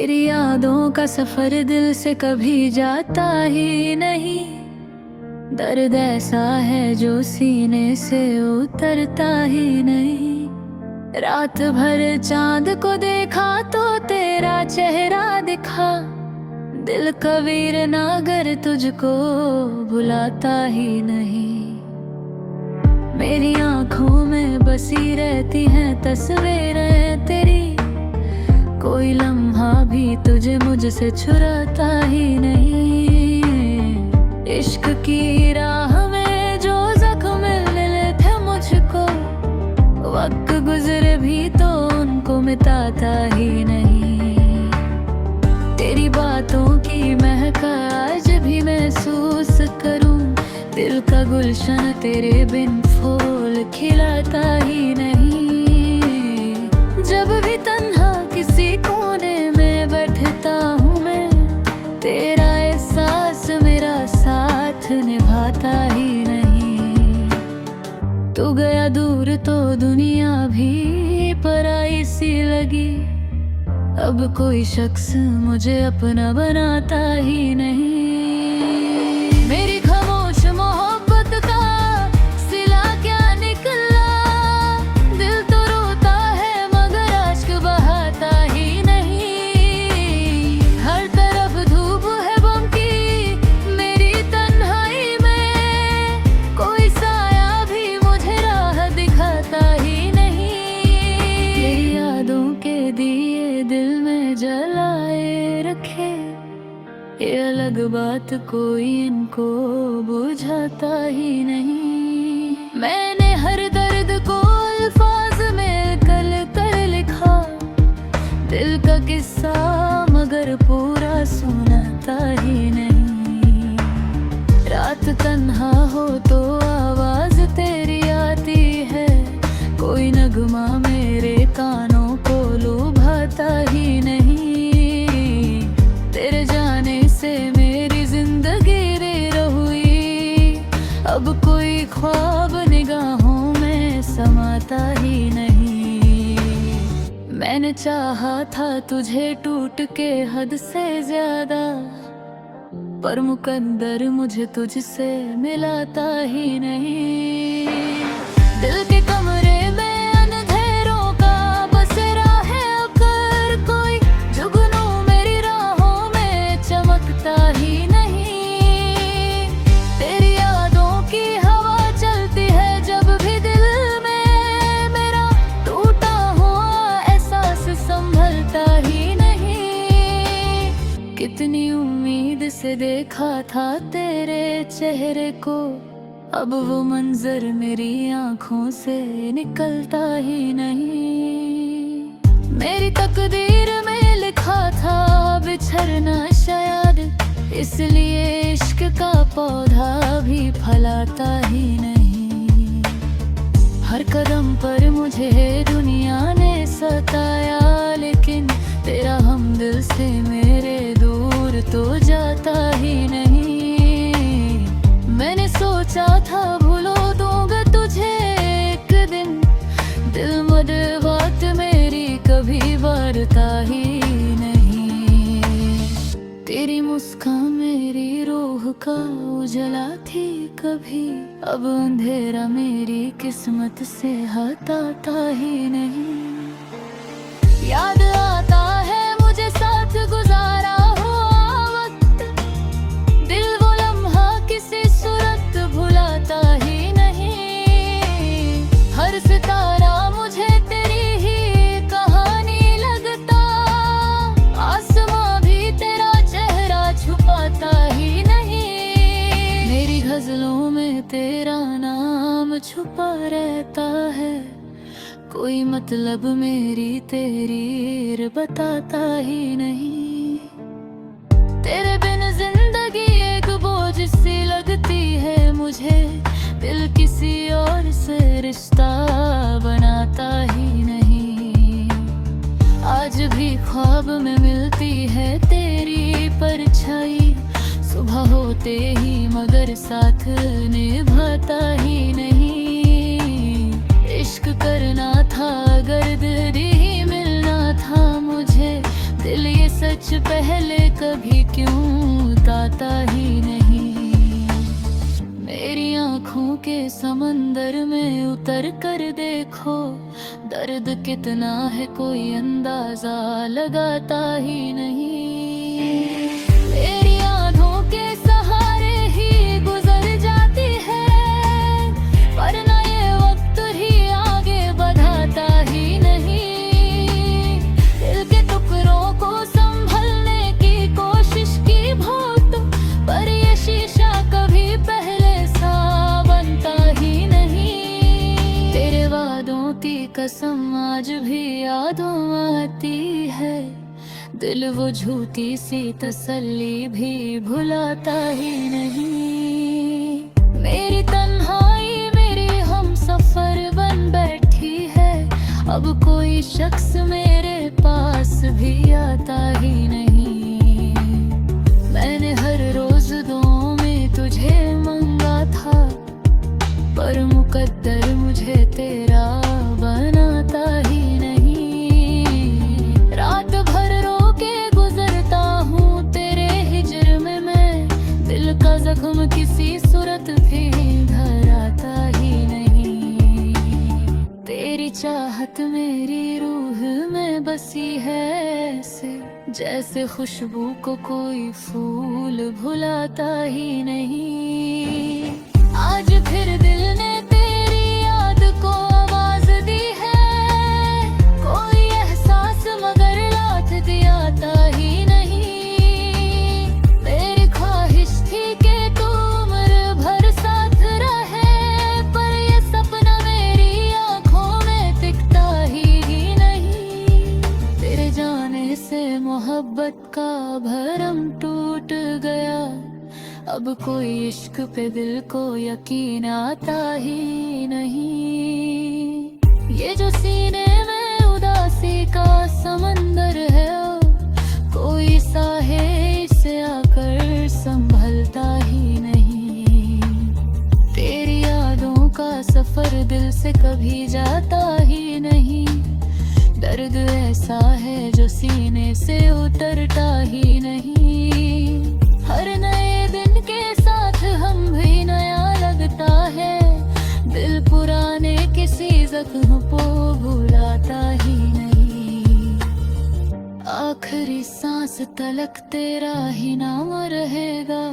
तेरी यादों का सफर दिल से कभी जाता ही नहीं। दर्द ऐसा है जो सीने से उतरता ही नहीं। रात भर चांद को देखा तो तेरा चेहरा दिखा। दिल कबीर नागर तुझको भुलाता ही नहीं। मेरी आंखों में बसी रहती हैं तस्वीरें तेरी। कोई लम्हा भी तुझे मुझसे छुड़ाता ही नहीं। इश्क की राह में जो जख्म मिले थे मुझको, वक्त गुजरे भी तो उनको मिटाता ही नहीं। तेरी बातों की महक आज भी महसूस करूं। दिल का गुलशन तेरे बिन फूल खिलाता ही नहीं। जब भी तन्हा किसी कोने में बैठता हूँ मैं, तेरा एहसास मेरा साथ निभाता ही नहीं। तू गया दूर तो दुनिया भी पराई सी लगी। अब कोई शख्स मुझे अपना बनाता ही नहीं। मेरी खामोश मोहब्बत का सिला क्या निकला। दिल तो रोता है मगर आश्क बहाता ही नहीं। हर तरफ धूप है बम की मेरी तन्हाई में। कोई साया भी मुझे राह दिखाता ही नहीं। मेरी यादों के दिए दिल में जलाए रखे। ये अलग बात कोई इनको बुझाता ही नहीं। मैंने हर दर्द को अल्फाज में कल कर लिखा। दिल का किस्सा मगर पूरा सुनाता ही नहीं। रात तन्हा हो तो आवाज तेरी आती है। कोई नगमा मेरे कानों को लुभाता ही नहीं। तेरे जाने से मेरी जिंदगी रे हुई। अब कोई ख्वाब निगाहों में समाता ही नहीं। मैंने चाहा था तुझे टूट के हद से ज्यादा, पर मुकद्दर मुझे तुझसे मिलाता ही नहीं। दिल के कमरे में अंधेरों का बसेरा है अगर कोई। जुगनू मेरी राहों में चमकता ही नहीं। तेरी यादों की हवा चलती है जब भी दिल में। मेरा टूटा हुआ एहसास संभलता ही नहीं। कितनी उम्मीद से देखा था तेरे चेहरे को, अब वो मंजर मेरी आंखों से निकलता ही नहीं। मेरी तकदीर में लिखा था बिछड़ना शायद, इसलिए इश्क का पौधा भी फलाता ही नहीं। हर कदम पर मुझे दुनिया ने सताया, लेकिन तेरा हमदिल से मेरे दूर तो जाता ही नहीं। मैंने सोचा था भूलो दूंगा तुझे एक दिन। दिल मद बात मेरी कभी बारता ही नहीं। तेरी मुस्कान मेरी रूह का उजला थी कभी। अब अंधेरा मेरी किस्मत से हटाता ही नहीं। याद आता है मुझे साथ गुजारा हुआ वक्त। दिल वो लम्हा किसी सूरत भुलाता ही नहीं। हर सितारा मुझे तेरी ही कहानी लगता। आसमां भी तेरा चेहरा छुपाता ही नहीं। मेरी गजलों में तेरा नाम छुपा रहता है। कोई मतलब मेरी तेरी बताता ही नहीं। तेरे बिन जिंदगी एक बोझ सी लगती है मुझे। दिल किसी और से रिश्ता बनाता ही नहीं। आज भी ख्वाब में मिलती है तेरी परछाई। सुबह होते ही मगर साथ निभाता ही नहीं। इश्क करना था अगर दिल ही मिलना था मुझे। दिल दिल ये सच पहले कभी क्यों बताता ही नहीं। मेरी आँखों के समंदर में उतर कर देखो, दर्द कितना है कोई अंदाजा लगाता ही नहीं। मेरी आँखों के सहारे ही गुजर जाती है, वरना ये वक्त ही आगे बढ़ाता ही नहीं। दिल के टुकड़ों को संभलने की कोशिश की बहुत, पर ये शीशा कभी पहले सा बनता ही नहीं। तेरे वादों की कसम आज भी यादों आती है, दिल वो झूठी सी तसल्ली भी भुलाता ही नहीं। मेरी तन्हाई मेरी हम सफर बन बैठी है, अब कोई शख्स मेरे पास भी आता ही नहीं। मैंने हर रोज दुआओं में तुझे मांगा था, पर मुकद्दर मुझे तेरा बनाता ही नहीं। रात भर रो के गुजरता हूँ तेरे हिज्र में मैं, दिल का जख्म किसी सूरत भी धराता ही नहीं। तेरी चाहत मेरी रूह में बसी है ऐसे, जैसे खुशबू को कोई फूल भुलाता ही नहीं। आज फिर दिल ने तेरी याद को आवाज दी है, कोई एहसास मगर लाथ दियाता ही नहीं। मेरी ख्वाहिश थी कि तू उम्र भर साथ रहे, पर ये सपना मेरी आंखों में दिखता ही नहीं। तेरे जाने से मोहब्बत का भरम टूट गया, अब कोई इश्क पे दिल को यकीन आता ही नहीं। ये जो सीने में उदासी का समंदर है, कोई साहे इसे आकर संभलता ही नहीं। तेरी यादों का सफर दिल से कभी जाता ही नहीं, दर्द ऐसा है जो सीने से उतरता ही नहीं। हर नए दिन के साथ हम भी नया लगता है, दिल पुराने किसी जख्म को भुलाता ही नहीं। आखिरी सांस तलक तेरा ही नाम रहेगा।